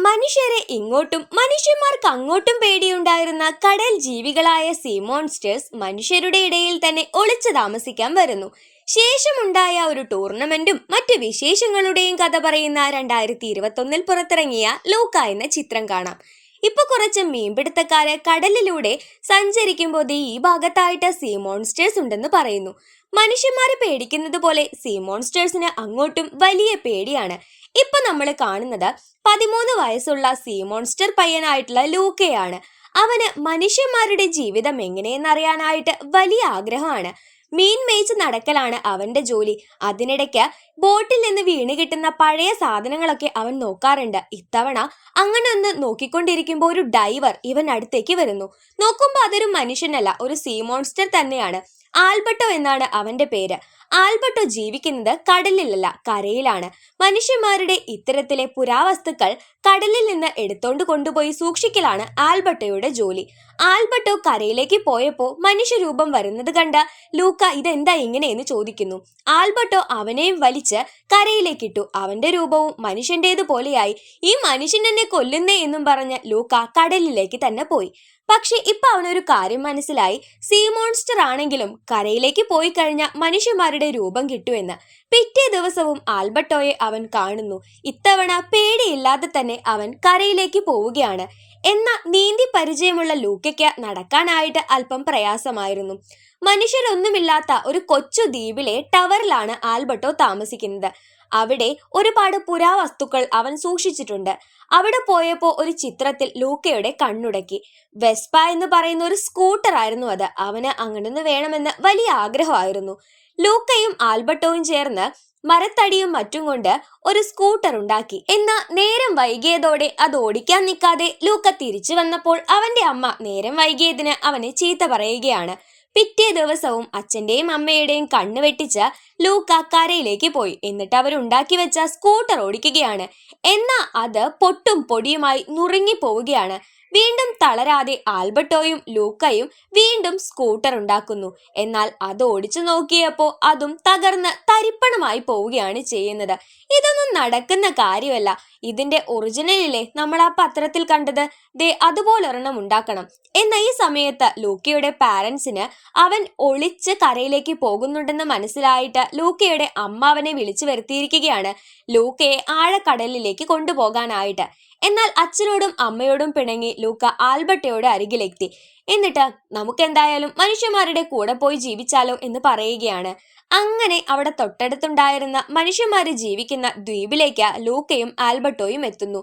മനുഷ്യരെ ഇങ്ങോട്ടും മനുഷ്യന്മാർക്ക് അങ്ങോട്ടും പേടിയുണ്ടായിരുന്ന കടൽ ജീവികളായ സീ മോൺസ്റ്റേഴ്സ് മനുഷ്യരുടെ ഇടയിൽ തന്നെ ഒളിച്ചു താമസിക്കാൻ വരുന്നു. ശേഷമുണ്ടായ ഒരു ടൂർണമെന്റും മറ്റു വിശേഷങ്ങളുടെയും കഥ പറയുന്ന 2021 പുറത്തിറങ്ങിയ ലൂക്ക എന്ന ചിത്രം കാണാം. ഇപ്പൊ കുറച്ച് മീൻപിടുത്തക്കാര് കടലിലൂടെ സഞ്ചരിക്കുമ്പോൾ ഈ ഭാഗത്തായിട്ട് സീ മോൺസ്റ്റേഴ്സ് ഉണ്ടെന്ന് പറയുന്നു. മനുഷ്യന്മാരെ പേടിക്കുന്നത് പോലെ സീ മോൺസ്റ്റേഴ്സിന് അങ്ങോട്ടും വലിയ പേടിയാണ്. ഇപ്പൊ നമ്മൾ കാണുന്നത് 13 വയസ്സുള്ള സീ മോൺസ്റ്റർ പയ്യനായിട്ടുള്ള ലൂക്കയാണ്. അവന് മനുഷ്യന്മാരുടെ ജീവിതം എങ്ങനെയെന്നറിയാനായിട്ട് വലിയ ആഗ്രഹമാണ്. മീൻ മേയിച്ച് നടക്കലാണ് അവന്റെ ജോലി. അതിനിടയ്ക്ക് ബോട്ടിൽ നിന്ന് വീണ് കിട്ടുന്ന പഴയ സാധനങ്ങളൊക്കെ അവൻ നോക്കാറുണ്ട്. ഇത്തവണ അങ്ങനെ ഒന്ന് നോക്കിക്കൊണ്ടിരിക്കുമ്പോൾ ഒരു ഡൈവർ ഇവൻ അടുത്തേക്ക് വരുന്നു. നോക്കുമ്പോൾ അതൊരു മനുഷ്യനല്ല, ഒരു സീ മോൺസ്റ്റർ തന്നെയാണ്. ആൽബർട്ടോ എന്നാണ് അവന്റെ പേര്. ആൽബർട്ടോ ജീവിക്കുന്നത് കടലിലല്ല, കരയിലാണ്. മനുഷ്യന്മാരുടെ ഇത്തരത്തിലെ പുരാവസ്തുക്കൾ കടലിൽ നിന്ന് എടുത്തോണ്ട് കൊണ്ടുപോയി സൂക്ഷിക്കലാണ് ആൽബർട്ടോയുടെ ജോലി. ആൽബർട്ടോ കരയിലേക്ക് പോയപ്പോ മനുഷ്യരൂപം വരുന്നത് കണ്ട ലൂക്ക ഇതെന്താ ഇങ്ങനെയെന്ന് ചോദിക്കുന്നു. ആൽബർട്ടോ അവനെയും വലിച്ച് കരയിലേക്കിട്ടു. അവന്റെ രൂപവും മനുഷ്യന്റേതുപോലെയായി. ഈ മനുഷ്യൻ എന്നെ കൊല്ലുന്നേ എന്നും പറഞ്ഞ് ലൂക്ക കടലിലേക്ക് തന്നെ പോയി. പക്ഷെ ഇപ്പൊ അവനൊരു കാര്യം മനസ്സിലായി. സീ മോൺസ്റ്റർ ആണെങ്കിലും കരയിലേക്ക് പോയി കഴിഞ്ഞാൽ മനുഷ്യന്മാരുടെ രൂപം കിട്ടുമെന്ന്. പിറ്റേ ദിവസവും ആൽബർട്ടോയെ അവൻ കാണുന്നു. ഇത്തവണ പേടിയില്ലാതെ തന്നെ അവൻ കരയിലേക്ക് പോവുകയാണ്. എന്നാൽ നീന്തി പരിചയമുള്ള ലൂക്കയ്ക്ക് നടക്കാനായിട്ട് അല്പം പ്രയാസമായിരുന്നു. മനുഷ്യരൊന്നുമില്ലാത്ത ഒരു കൊച്ചു ദ്വീപിലെ ടവറിലാണ് ആൽബർട്ടോ താമസിക്കുന്നത്. അവിടെ ഒരുപാട് പുരാവസ്തുക്കൾ അവൻ സൂക്ഷിച്ചിട്ടുണ്ട്. അവിടെ പോയപ്പോ ഒരു ചിത്രത്തിൽ ലൂക്കയുടെ കണ്ണുടക്കി. വെസ്പ എന്ന് പറയുന്ന ഒരു സ്കൂട്ടർ ആയിരുന്നു അത്. അവന് അങ്ങനൊന്ന് വേണമെന്ന് വലിയ ആഗ്രഹമായിരുന്നു. ലൂക്കയും ആൽബർട്ടോയും ചേർന്ന് മരത്തടിയും മറ്റും കൊണ്ട് ഒരു സ്കൂട്ടർ ഉണ്ടാക്കി. എന്നാൽ നേരം വൈകിയതോടെ അത് ഓടിക്കാൻ നിൽക്കാതെ ലൂക്ക തിരിച്ചു വന്നപ്പോൾ അവന്റെ അമ്മ നേരം വൈകിയതിന് അവനെ ചീത്ത പറയുകയാണ്. പിറ്റേ ദിവസവും അച്ഛന്റെയും അമ്മയുടെയും കണ്ണ് വെട്ടിച്ച് ലൂക്ക കരയിലേക്ക് പോയി. എന്നിട്ട് അവരുണ്ടാക്കി വെച്ച സ്കൂട്ടർ ഓടിക്കുകയാണ്. എന്നാൽ അത് പൊട്ടും പൊടിയുമായി നുറുങ്ങി പോവുകയാണ്. വീണ്ടും തളരാതെ ആൽബർട്ടോയും ലൂക്കയും വീണ്ടും സ്കൂട്ടർ ഉണ്ടാക്കുന്നു. എന്നാൽ അത് ഓടിച്ചു നോക്കിയപ്പോൾ അതും തകർന്ന് തരിപ്പണമായി പോവുകയാണ് ചെയ്യുന്നത്. ഇതൊന്നും നടക്കുന്ന കാര്യമല്ല. ഇതിന്റെ ഒറിജിനലിലെ നമ്മൾ ആ പത്രത്തിൽ കണ്ടത് ദേ അതുപോലൊരെണ്ണം ഉണ്ടാക്കണം. എന്നാൽ ഈ സമയത്ത് ലൂക്കയുടെ പാരന്റ്സിന് അവൻ ഒളിച്ച് കരയിലേക്ക് പോകുന്നുണ്ടെന്ന് മനസ്സിലായിട്ട് ലൂക്കയുടെ അമ്മ അവനെ വിളിച്ചു വരുത്തിയിരിക്കുകയാണ് ലൂക്കയെ ആഴക്കടലിലേക്ക് കൊണ്ടുപോകാനായിട്ട്. എന്നാൽ അച്ഛനോടും അമ്മയോടും പിണങ്ങി ലൂക്ക ആൽബർട്ടോയുടെ അരികിലെത്തി. എന്നിട്ട് നമുക്കെന്തായാലും മനുഷ്യന്മാരുടെ കൂടെ പോയി ജീവിച്ചാലോ എന്ന് പറയുകയാണ്. അങ്ങനെ അവിടെ തൊട്ടടുത്തുണ്ടായിരുന്ന മനുഷ്യന്മാര് ജീവിക്കുന്ന ദ്വീപിലേക്ക് ലൂക്കയും ആൽബർട്ടോയും എത്തുന്നു.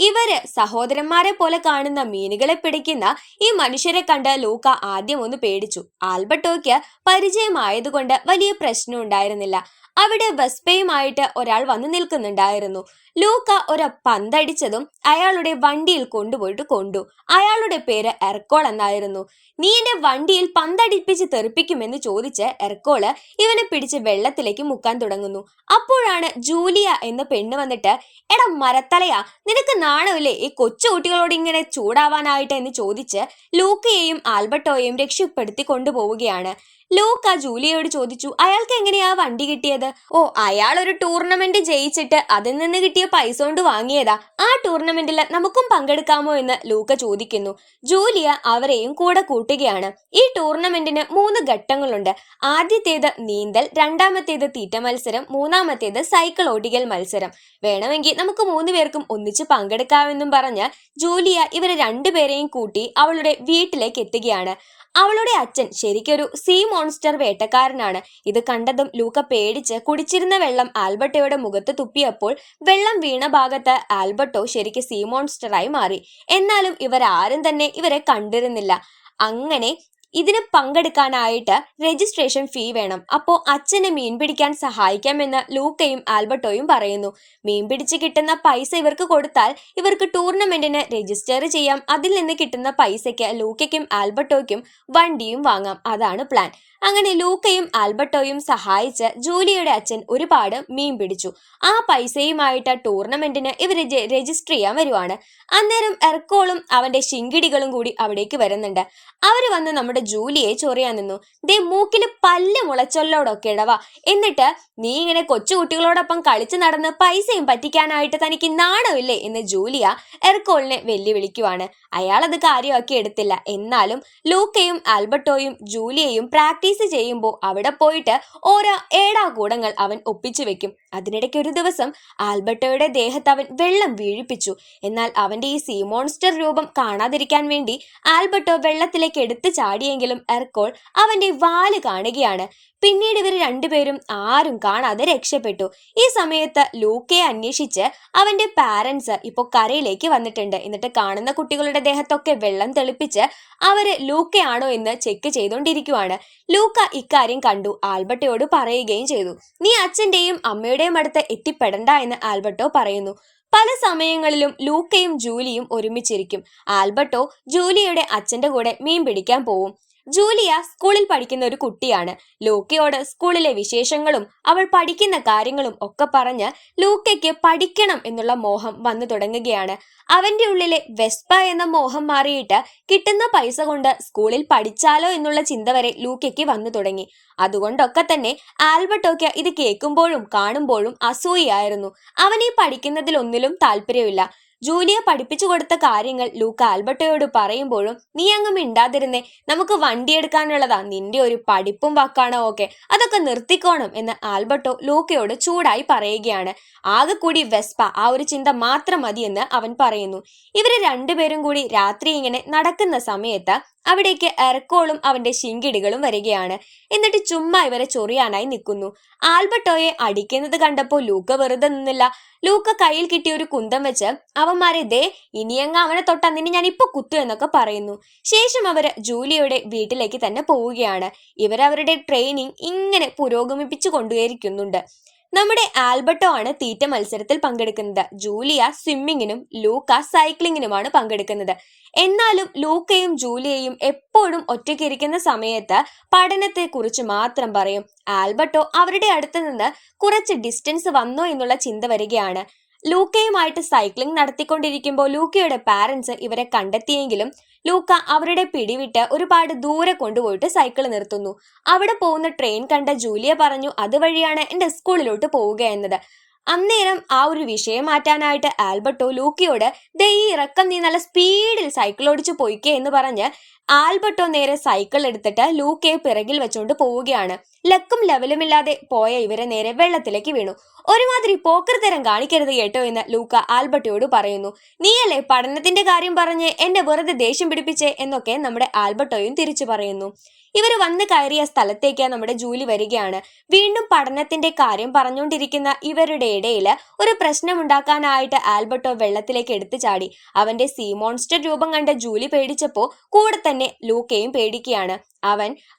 ഇവര് സഹോദരന്മാരെ പോലെ കാണുന്ന മീനുകളെ പിടിക്കുന്ന ഈ മനുഷ്യരെ കണ്ട് ലൂക്ക ആദ്യം ഒന്ന് പേടിച്ചു. ആൽബർട്ടോയ്ക്ക് പരിചയമായതുകൊണ്ട് വലിയ പ്രശ്നം ഉണ്ടായിരുന്നില്ല. അവിടെ വെസ്പയുമായിട്ട് ഒരാൾ വന്നു നിൽക്കുന്നുണ്ടായിരുന്നു. ലൂക്ക ഒരു പന്തടിച്ചതും അയാളുടെ വണ്ടിയിൽ കൊണ്ടുപോയിട്ട് കൊണ്ടു. അയാളുടെ പേര് എർക്കോൾ എന്നായിരുന്നു. നീ എന്റെ വണ്ടിയിൽ പന്തടിപ്പിച്ച് തെറിപ്പിക്കുമെന്ന് ചോദിച്ച് എർക്കോള് ഇവനെ പിടിച്ച് വെള്ളത്തിലേക്ക് മുക്കാൻ തുടങ്ങുന്നു. അപ്പോഴാണ് ജൂലിയ എന്ന പെണ്ണ് വന്നിട്ട്, എടാ മരത്തലയാ, നിനക്ക് നാണമില്ലേ ഈ കൊച്ചുകുട്ടികളോട് ഇങ്ങനെ ചൂടാവാനായിട്ട് എന്ന് ചോദിച്ച് ലൂക്കയെയും ആൽബർട്ടോയെയും രക്ഷപ്പെടുത്തി കൊണ്ടുപോവുകയാണ്. ലൂക്ക ജൂലിയയോട് ചോദിച്ചു, അയാൾക്ക് എങ്ങനെയാ വണ്ടി കിട്ടിയത്? ഓ, അയാൾ ഒരു ടൂർണമെന്റ് ജയിച്ചിട്ട് അതിൽ നിന്ന് കിട്ടിയ പൈസ കൊണ്ട് വാങ്ങിയതാ. ആ ടൂർണമെന്റിൽ നമുക്കും പങ്കെടുക്കാമോ എന്ന് ലൂക്ക ചോദിക്കുന്നു. ജൂലിയ അവരെയും കൂടെ കൂട്ടുകയാണ്. ഈ ടൂർണമെന്റിന് 3 ഘട്ടങ്ങളുണ്ട്. ആദ്യത്തേത് നീന്തൽ, രണ്ടാമത്തേത് തീറ്റ മത്സരം, മൂന്നാമത്തേത് സൈക്കിൾ ഓടിക്കൽ മത്സരം. വേണമെങ്കിൽ നമുക്ക് 3 പേർക്കും ഒന്നിച്ച് പങ്കെടുക്കാമെന്നും പറഞ്ഞ് ജൂലിയ ഇവരെ 2 പേരെയും കൂട്ടി അവളുടെ വീട്ടിലേക്ക് എത്തുകയാണ്. അവളുടെ അച്ഛൻ ശരിക്കൊരു സീ മോൺസ്റ്റർ വേട്ടക്കാരനാണ്. ഇത് കണ്ടതും ലൂക്ക പേടിച്ച് കുടിച്ചിരുന്ന വെള്ളം ആൽബർട്ടോയുടെ മുഖത്ത് തുപ്പിയപ്പോൾ വെള്ളം വീണ ഭാഗത്ത് ആൽബർട്ടോ ശരിക്ക് സീ മോൺസ്റ്ററായി മാറി. എന്നാലും ഇവരാരും തന്നെ ഇവരെ കണ്ടിരുന്നില്ല. അങ്ങനെ ഇതിന് പങ്കെടുക്കാനായിട്ട് രജിസ്ട്രേഷൻ ഫീ വേണം. അപ്പോൾ അച്ഛനെ മീൻ പിടിക്കാൻ സഹായിക്കാമെന്ന് ലൂക്കയും ആൽബർട്ടോയും പറയുന്നു. മീൻ പിടിച്ച് കിട്ടുന്ന പൈസ ഇവർക്ക് കൊടുത്താൽ ഇവർക്ക് ടൂർണമെന്റിന് രജിസ്റ്റർ ചെയ്യാം. അതിൽ നിന്ന് കിട്ടുന്ന പൈസയ്ക്ക് ലൂക്കയ്ക്കും ആൽബർട്ടോയ്ക്കും വണ്ടിയും വാങ്ങാം. അതാണ് പ്ലാൻ. അങ്ങനെ ലൂക്കയും ആൽബർട്ടോയും സഹായിച്ച് ജൂലിയയുടെ അച്ഛൻ ഒരുപാട് മീൻ പിടിച്ചു. ആ പൈസയുമായിട്ട് ടൂർണമെന്റിന് ഇവര് രജിസ്റ്റർ ചെയ്യാൻ വരുവാണ്. അന്നേരം എർക്കോളും അവന്റെ ശിങ്കിടികളും കൂടി അവിടേക്ക് വരുന്നുണ്ട്. അവര് വന്ന് നമ്മുടെ ജൂലിയെ ചൊറിയാൻ നിന്നു. ദേ മൂക്കില് പല്ല് മുളച്ചൊല്ലോടൊക്കെ ഇടവാ, എന്നിട്ട് നീ ഇങ്ങനെ കൊച്ചുകുട്ടികളോടൊപ്പം കളിച്ചു നടന്ന് പൈസയും പറ്റിക്കാനായിട്ട് തനിക്ക് നാണമില്ലേ എന്ന് ജൂലിയ എർക്കോളിനെ വെല്ലുവിളിക്കുവാണ്. അയാളത് കാര്യമാക്കി എടുത്തില്ല. എന്നാലും ലൂക്കയും ആൽബർട്ടോയും ജൂലിയയും പ്രാക്ടീസ് ചെയ്യുമ്പോൾ അവിടെ പോയിട്ട് ഓരോ ഏടാകൂടങ്ങൾ അവൻ ഒപ്പിച്ചു വെക്കും. അതിനിടയ്ക്ക് ഒരു ദിവസം ആൽബർട്ടോയുടെ ദേഹത്ത് അവൻ വെള്ളം വീഴിപ്പിച്ചു. എന്നാൽ അവന്റെ ഈ സീ മോൺസ്റ്റർ രൂപം കാണാതിരിക്കാൻ വേണ്ടി ആൽബർട്ടോ വെള്ളത്തിലേക്ക് എടുത്തു ചാടിയെങ്കിലും എർക്കോൾ അവന്റെ വാല് കാണുകയാണ്. പിന്നീട് ഇവർ രണ്ടുപേരും ആരും കാണാതെ രക്ഷപ്പെട്ടു. ഈ സമയത്ത് ലൂക്കയെ അന്വേഷിച്ച് അവന്റെ പാരന്റ്സ് ഇപ്പോൾ കരയിലേക്ക് വന്നിട്ടുണ്ട്. എന്നിട്ട് കാണുന്ന കുട്ടികളുടെ ദേഹത്തൊക്കെ വെള്ളം തെളിപ്പിച്ച് അവര് ലൂക്കയാണോ എന്ന് ചെക്ക് ചെയ്തുകൊണ്ടിരിക്കുവാണ്. ലൂക്ക ഇക്കാര്യം കണ്ടു ആൽബർട്ടോയോട് പറയുകയും ചെയ്തു. നീ അച്ഛന്റെയും അമ്മയുടെയും അടുത്ത് എത്തിപ്പെടണ്ട എന്ന് ആൽബർട്ടോ പറയുന്നു. പല സമയങ്ങളിലും ലൂക്കയും ജൂലിയും ഒരുമിച്ചിരിക്കും. ആൽബർട്ടോ ജൂലിയയുടെ അച്ഛന്റെ കൂടെ മീൻ പിടിക്കാൻ പോവും. ജൂലിയ സ്കൂളിൽ പഠിക്കുന്ന ഒരു കുട്ടിയാണ്. ലൂക്കയോട് സ്കൂളിലെ വിശേഷങ്ങളും അവൾ പഠിക്കുന്ന കാര്യങ്ങളും ഒക്കെ പറഞ്ഞ് ലൂക്കയ്ക്ക് പഠിക്കണം എന്നുള്ള മോഹം വന്നു തുടങ്ങുകയാണ്. അവന്റെ ഉള്ളിലെ വെസ്പ എന്ന മോഹം മാറിയിട്ട് കിട്ടുന്ന പൈസ കൊണ്ട് സ്കൂളിൽ പഠിച്ചാലോ എന്നുള്ള ചിന്ത വരെ ലൂക്കയ്ക്ക് വന്നു തുടങ്ങി. അതുകൊണ്ടൊക്കെ തന്നെ ആൽബർട്ടോയ്ക്ക് ഇത് കേൾക്കുമ്പോഴും കാണുമ്പോഴും അസൂയായിരുന്നു. അവനീ പഠിക്കുന്നതിലൊന്നിലും താല്പര്യമില്ല. ജൂലിയ പഠിപ്പിച്ചു കൊടുത്ത കാര്യങ്ങൾ ലൂക്ക ആൽബർട്ടോയോട് പറയുമ്പോഴും നീ അങ്ങ് മിണ്ടാതിരുന്നേ, നമുക്ക് വണ്ടി എടുക്കാനുള്ളതാ, നിന്റെ ഒരു പഠിപ്പും വാക്കാണോ ഒക്കെ, അതൊക്കെ നിർത്തിക്കോണം എന്ന് ആൽബർട്ടോ ലൂക്കയോട് ചൂടായി പറയുകയാണ്. ആകെ കൂടി വെസ്പ, ആ ഒരു ചിന്ത മാത്രം മതിയെന്ന് അവൻ പറയുന്നു. ഇവര് രണ്ടുപേരും കൂടി രാത്രി ഇങ്ങനെ നടക്കുന്ന സമയത്ത് അവിടേക്ക് എർക്കോളും അവന്റെ ശിങ്കിടികളും വരികയാണ്. എന്നിട്ട് ചുമ്മാ ഇവരെ ചൊറിയാനായി നിൽക്കുന്നു. ആൽബർട്ടോയെ അടിക്കുന്നത് കണ്ടപ്പോൾ ലൂക്ക വെറുതെ നിന്നില്ല. ലൂക്ക കയ്യിൽ കിട്ടിയ ഒരു കുന്തം വെച്ച് അവന്മാരെ ദേ ഇനിയങ്ങ് അവനെ തൊട്ടാ നിന്നെ ഞാൻ ഇപ്പൊ കുത്തു എന്നൊക്കെ പറയുന്നു. ശേഷം അവര് ജൂലിയയുടെ വീട്ടിലേക്ക് തന്നെ പോവുകയാണ്. ഇവരവരുടെ ട്രെയിനിങ് ഇങ്ങനെ പുരോഗമിപ്പിച്ചു കൊണ്ടുപോയിരിക്കുന്നുണ്ട്. നമ്മുടെ ആൽബർട്ടോ ആണ് തീറ്റ മത്സരത്തിൽ പങ്കെടുക്കുന്നത്. ജൂലിയ സ്വിമ്മിങ്ങിനും ലൂക്ക സൈക്ലിങ്ങിനുമാണ് പങ്കെടുക്കുന്നത്. എന്നാലും ലൂക്കയും ജൂലിയയും എപ്പോഴും ഒറ്റയ്ക്കിരിക്കുന്ന സമയത്ത് പഠനത്തെ കുറിച്ച് മാത്രം പറയും. ആൽബർട്ടോ അവരുടെ അടുത്ത് നിന്ന് കുറച്ച് ഡിസ്റ്റൻസ് വന്നോ എന്നുള്ള ചിന്ത വരികയാണ്. ലൂക്കയുമായിട്ട് സൈക്ലിംഗ് നടത്തിക്കൊണ്ടിരിക്കുമ്പോൾ ലൂക്കയുടെ പാരന്റ്സ് ഇവരെ കണ്ടെത്തിയെങ്കിലും ലൂക്ക അവരുടെ പിടിവിട്ട് ഒരുപാട് ദൂരെ കൊണ്ടുപോയിട്ട് സൈക്കിൾ നിർത്തുന്നു. അവിടെ പോകുന്ന ട്രെയിൻ കണ്ട ജൂലിയ പറഞ്ഞു അതുവഴിയാണ് എന്റെ സ്കൂളിലോട്ട് പോവുക എന്നത്. അന്നേരം ആ ഒരു വിഷയം മാറ്റാനായിട്ട് ആൽബർട്ടോ ലൂക്കയോട് ദേ ഈ ഇറക്കം നീ നല്ല സ്പീഡിൽ സൈക്കിൾ ഓടിച്ചു പോയിക്കേ എന്ന് പറഞ്ഞ് ആൽബർട്ടോ നേരെ സൈക്കിൾ എടുത്തിട്ട് ലൂക്കയെ പിറകിൽ വെച്ചുകൊണ്ട് പോവുകയാണ്. ലക്കും ലെവലുമില്ലാതെ പോയ ഇവരെ നേരെ വെള്ളത്തിലേക്ക് വീണു. ഒരുമാതിരി പോക്കർ തരം കാണിക്കരുത് കേട്ടോ എന്ന് ലൂക്ക ആൽബർട്ടോയോട് പറയുന്നു. നീയല്ലേ പഠനത്തിന്റെ കാര്യം പറഞ്ഞ് എന്നെ വെറുതെ ദേഷ്യം പിടിപ്പിച്ചേ എന്നൊക്കെ നമ്മുടെ ആൽബർട്ടോയും തിരിച്ചു പറയുന്നു. ഇവർ വന്ന് കയറിയ സ്ഥലത്തേക്ക് നമ്മുടെ ജൂലി വരികയാണ്. വീണ്ടും പഠനത്തിന്റെ കാര്യം പറഞ്ഞുകൊണ്ടിരിക്കുന്ന ഇവരുടെ ഇടയിൽ ഒരു പ്രശ്നമുണ്ടാക്കാനായിട്ട് ആൽബർട്ടോ വെള്ളത്തിലേക്ക് എടുത്തു ചാടി. അവന്റെ സീ മോൺസ്റ്റർ രൂപം കണ്ട ജൂലി പേടിച്ചപ്പോ കൂടെ തന്നെ ലൂക്കയും പേടിക്കുകയാണ്.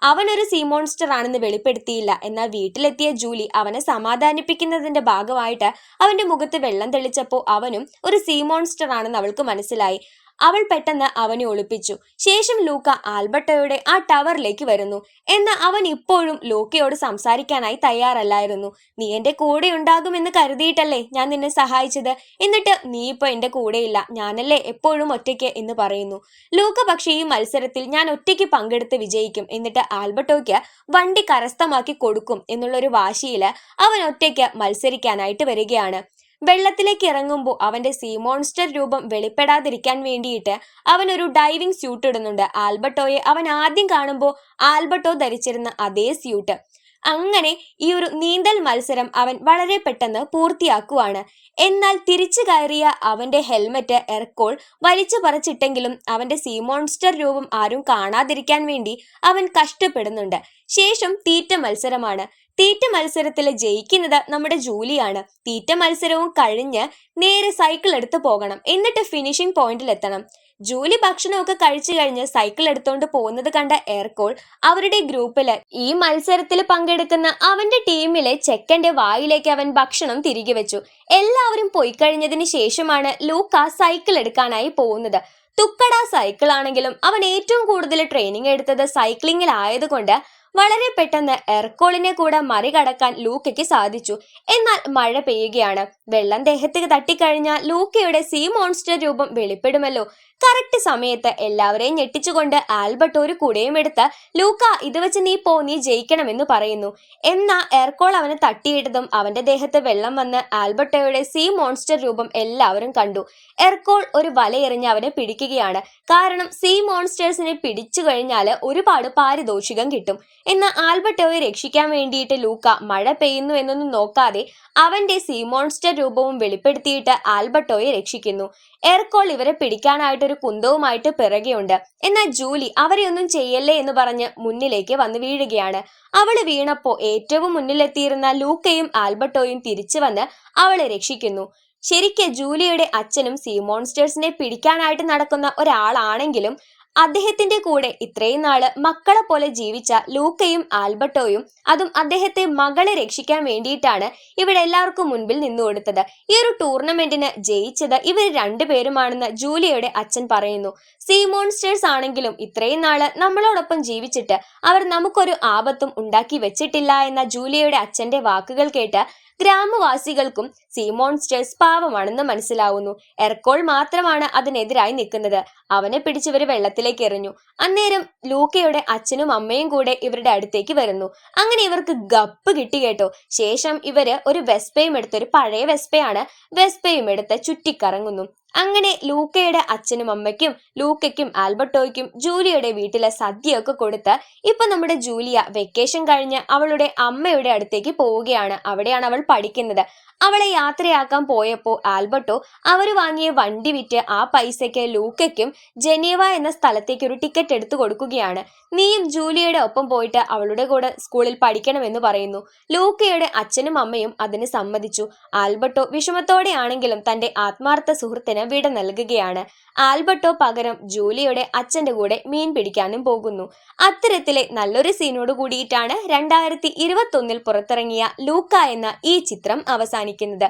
അവനൊരു സീ മോൺസ്റ്റർ ആണെന്ന് വെളിപ്പെടുത്തിയില്ല. എന്നാൽ വീട്ടിലെത്തിയ ജൂലി അവനെ സമാധാനിപ്പിക്കുന്നതിന്റെ ഭാഗമായിട്ട് അവന്റെ മുഖത്ത് വെള്ളം തെളിച്ചപ്പോ അവനും ഒരു സീ മോൺസ്റ്റർ ആണെന്ന് അവൾക്ക് മനസ്സിലായി. അവൾ പെട്ടെന്ന് അവനെ ഒളിപ്പിച്ചു. ശേഷം ലൂക്ക ആൽബർട്ടോയുടെ ആ ടവറിലേക്ക് വരുന്നു. എന്നാൽ അവൻ ഇപ്പോഴും ലൂക്കയോട് സംസാരിക്കാനായി തയ്യാറല്ലായിരുന്നു. നീ എന്റെ കൂടെ ഉണ്ടാകുമെന്ന് കരുതിയിട്ടല്ലേ ഞാൻ നിന്നെ സഹായിച്ചത്, എന്നിട്ട് നീ ഇപ്പൊ എന്റെ കൂടെയില്ല, ഞാനല്ലേ എപ്പോഴും ഒറ്റയ്ക്ക് എന്ന് പറയുന്നു. ലൂക്ക പക്ഷേ ഈ മത്സരത്തിൽ ഞാൻ ഒറ്റയ്ക്ക് പങ്കെടുത്ത് വിജയിക്കും, എന്നിട്ട് ആൽബർട്ടോയ്ക്ക് വണ്ടി കരസ്ഥമാക്കി കൊടുക്കും എന്നുള്ളൊരു വാശിയില് അവൻ ഒറ്റയ്ക്ക് മത്സരിക്കാനായിട്ട് വരികയാണ്. വെള്ളത്തിലേക്ക് ഇറങ്ങുമ്പോൾ അവന്റെ സീ മോൺസ്റ്റർ രൂപം വെളിപ്പെടാതിരിക്കാൻ വേണ്ടിയിട്ട് അവൻ ഒരു ഡൈവിംഗ് സ്യൂട്ട് ഇടുന്നുണ്ട്. ആൽബർട്ടോയെ അവൻ ആദ്യം കാണുമ്പോൾ ആൽബർട്ടോ ധരിച്ചിരുന്ന അതേ സ്യൂട്ട്. അങ്ങനെ ഈ ഒരു നീന്തൽ മത്സരം അവൻ വളരെ പെട്ടെന്ന് പൂർത്തിയാക്കുവാണ്. എന്നാൽ തിരിച്ചു കയറിയ അവന്റെ ഹെൽമെറ്റ് എർക്കോൾ വലിച്ചു പറിച്ചിട്ടെങ്കിലും അവന്റെ സീ മോൺസ്റ്റർ രൂപം ആരും കാണാതിരിക്കാൻ വേണ്ടി അവൻ കഷ്ടപ്പെടുന്നുണ്ട്. ശേഷം തീറ്റ മത്സരമാണ്. തീറ്റ മത്സരത്തിൽ ജയിക്കുന്നത് നമ്മുടെ ജൂലിയാണ്. തീറ്റ മത്സരവും കഴിഞ്ഞ് നേരെ സൈക്കിൾ എടുത്ത് പോകണം, എന്നിട്ട് ഫിനിഷിംഗ് പോയിന്റിൽ എത്തണം. ജൂലി ഭക്ഷണമൊക്കെ കഴിച്ചു കഴിഞ്ഞ് സൈക്കിൾ എടുത്തോണ്ട് പോകുന്നത് കണ്ട എർക്കോൾ അവരുടെ ഗ്രൂപ്പില് ഈ മത്സരത്തിൽ പങ്കെടുക്കുന്ന അവന്റെ ടീമിലെ ചെക്കന്റെ വായിലേക്ക് അവൻ ഭക്ഷണം തിരികെ വെച്ചു. എല്ലാവരും പോയി കഴിഞ്ഞതിന് ശേഷമാണ് ലൂക്ക സൈക്കിൾ എടുക്കാനായി പോകുന്നത്. തുക്കട സൈക്കിൾ ആണെങ്കിലും അവൻ ഏറ്റവും കൂടുതൽ ട്രെയിനിങ് എടുത്തത് സൈക്ലിങ്ങിൽ ആയതുകൊണ്ട് വളരെ പെട്ടെന്ന് എർക്കോളിനെ കൂടെ മറികടക്കാൻ ലൂക്കയ്ക്ക് സാധിച്ചു. എന്നാൽ മഴ പെയ്യുകയാണ്. വെള്ളം ദേഹത്തേക്ക് തട്ടിക്കഴിഞ്ഞാൽ ലൂക്കയുടെ സീ മോൺസ്റ്റർ രൂപം വെളിപ്പെടുമല്ലോ. കറക്റ്റ് സമയത്ത് എല്ലാവരെയും ഞെട്ടിച്ചുകൊണ്ട് ആൽബർട്ട് ഒരു കുടയും എടുത്ത് ലൂക്ക ഇത് വെച്ച് നീ ജയിക്കണമെന്ന് പറയുന്നു. എന്നാ എർക്കോൾ അവനെ തട്ടിയിട്ടതും അവന്റെ ദേഹത്ത് വെള്ളം വന്ന് ആൽബർട്ടോയുടെ സീ മോൺസ്റ്റർ രൂപം എല്ലാവരും കണ്ടു. എർക്കോൾ ഒരു വലയെറിഞ്ഞ് അവനെ പിടിക്കുകയാണ്. കാരണം സീ മോൺസ്റ്റേഴ്സിനെ പിടിച്ചു കഴിഞ്ഞാൽ ഒരുപാട് പാരിതോഷികം കിട്ടും. എന്നാൽ ആൽബർട്ടോയെ രക്ഷിക്കാൻ വേണ്ടിയിട്ട് ലൂക്ക മഴ പെയ്യുന്നു എന്നൊന്നും നോക്കാതെ അവന്റെ സീ മോൺസ്റ്റർ രൂപവും വെളിപ്പെടുത്തിയിട്ട് ആൽബർട്ടോയെ രക്ഷിക്കുന്നു. എർക്കോൾ ഇവരെ പിടിക്കാനായിട്ടൊരു കുന്തവുമായിട്ട് പിറകെയുണ്ട്. എന്നാൽ ജൂലി അവരെയൊന്നും ചെയ്യല്ലേ എന്ന് പറഞ്ഞ് മുന്നിലേക്ക് വന്ന് വീഴുകയാണ്. അവള് വീണപ്പോ ഏറ്റവും മുന്നിലെത്തിയിരുന്ന ലൂക്കയും ആൽബർട്ടോയും തിരിച്ചു വന്ന് അവളെ രക്ഷിക്കുന്നു. ശരിക്ക് ജൂലിയുടെ അച്ഛനും സീ മോൺസ്റ്റേഴ്സിനെ പിടിക്കാനായിട്ട് നടക്കുന്ന ഒരാളാണെങ്കിലും അദ്ദേഹത്തിന്റെ കൂടെ ഇത്രയും നാള് മക്കളെ പോലെ ജീവിച്ച ലൂക്കയും ആൽബർട്ടോയും, അതും അദ്ദേഹത്തെ മകളെ രക്ഷിക്കാൻ വേണ്ടിയിട്ടാണ് ഇവിടെ എല്ലാവർക്കും മുൻപിൽ നിന്നു കൊടുത്തത്. ഈ ഒരു ടൂർണമെന്റിന് ജയിച്ചത് ഇവർ രണ്ടുപേരുമാണെന്ന് ജൂലിയയുടെ അച്ഛൻ പറയുന്നു. സീ മോൺസ്റ്റേഴ്സ് ആണെങ്കിലും ഇത്രയും നാള് നമ്മളോടൊപ്പം ജീവിച്ചിട്ട് അവർ നമുക്കൊരു ആപത്തും ഉണ്ടാക്കി വെച്ചിട്ടില്ല എന്ന ജൂലിയയുടെ അച്ഛന്റെ വാക്കുകൾ കേട്ട് ഗ്രാമവാസികൾക്കും സീ മോൺസ്റ്റേഴ്സ് പാവമാണെന്ന് മനസ്സിലാവുന്നു. എർക്കോൾ മാത്രമാണ് അതിനെതിരായി നിൽക്കുന്നത്. അവനെ പിടിച്ചിവര് വെള്ളത്തിലേക്ക് എറിഞ്ഞു. അന്നേരം ലൂക്കയുടെ അച്ഛനും അമ്മയും കൂടെ ഇവരുടെ അടുത്തേക്ക് വരുന്നു. അങ്ങനെ ഇവർക്ക് ഗപ്പ് കിട്ടി കേട്ടോ. ശേഷം ഇവര് ഒരു വെസ്പയും എടുത്ത്, ഒരു പഴയ വെസ്പയാണ്, വെസ്പയും എടുത്ത് ചുറ്റിക്കറങ്ങുന്നു. അങ്ങനെ ലൂക്കയുടെ അച്ഛനും അമ്മയ്ക്കും ലൂക്കയ്ക്കും ആൽബർട്ടോയ്ക്കും ജൂലിയയുടെ വീട്ടിലെ സദ്യയൊക്കെ കൊടുത്ത് ഇപ്പൊ നമ്മുടെ ജൂലിയ വെക്കേഷൻ കഴിഞ്ഞ് അവളുടെ അമ്മയുടെ അടുത്തേക്ക് പോവുകയാണ്. അവിടെയാണ് അവൾ പഠിക്കുന്നത്. അവളെ യാത്രയാക്കാൻ പോയപ്പോൾ ആൽബർട്ടോ അവര് വാങ്ങിയ വണ്ടി വിറ്റ് ആ പൈസയ്ക്ക് ലൂക്കയ്ക്കും ജനീവ എന്ന സ്ഥലത്തേക്ക് ഒരു ടിക്കറ്റ് എടുത്തു കൊടുക്കുകയാണ്. നീയും ജൂലിയയുടെ ഒപ്പം പോയിട്ട് അവളുടെ കൂടെ സ്കൂളിൽ പഠിക്കണമെന്ന് പറയുന്നു. ലൂക്കയുടെ അച്ഛനും അമ്മയും അതിന് സമ്മതിച്ചു. ആൽബർട്ടോ വിഷമത്തോടെയാണെങ്കിലും തന്റെ ആത്മാർത്ഥ സുഹൃത്തിന് വിട നൽകുകയാണ്. ആൽബർട്ടോ പകരം ജൂലിയയുടെ അച്ഛന്റെ കൂടെ മീൻ പിടിക്കാനും പോകുന്നു. അത്തരത്തിലെ നല്ലൊരു സീനോട് കൂടിയിട്ടാണ് 2021 പുറത്തിറങ്ങിയ ലൂക്ക എന്ന ഈ ചിത്രം അവസാനിക്കുന്നത്.